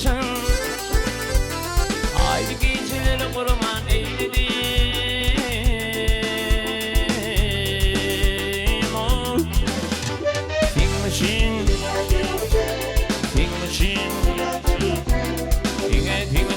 başın. Haydi geceleri kurban eyledim. Oh. Tingleşin, tingleşin, tingleşin.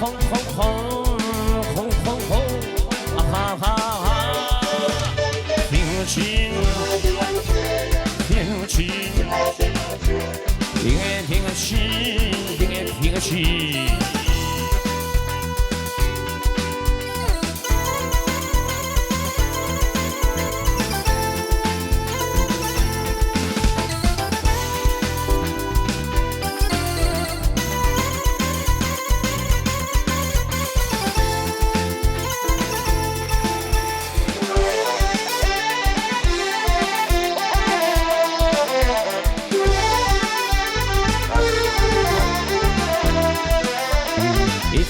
Không không không không không không ha ha ha听清听清听清听清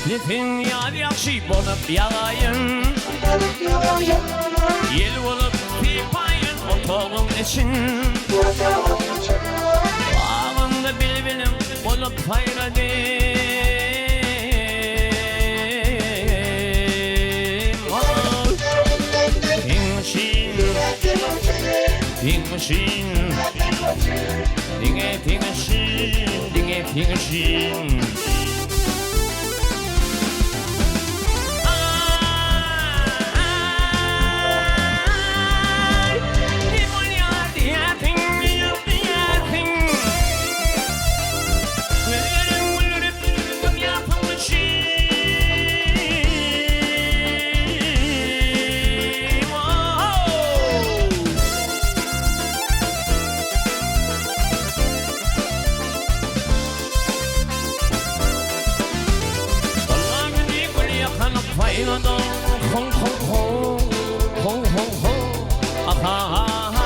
İflitin yar yakşı bolup yağayın, yel olup pipayın otoğun için. Bağımda bilbilim bolup hayradım. Oh. Tingleşin, tingleşin, tingleşin. Không không không không không không ah ha ha ha.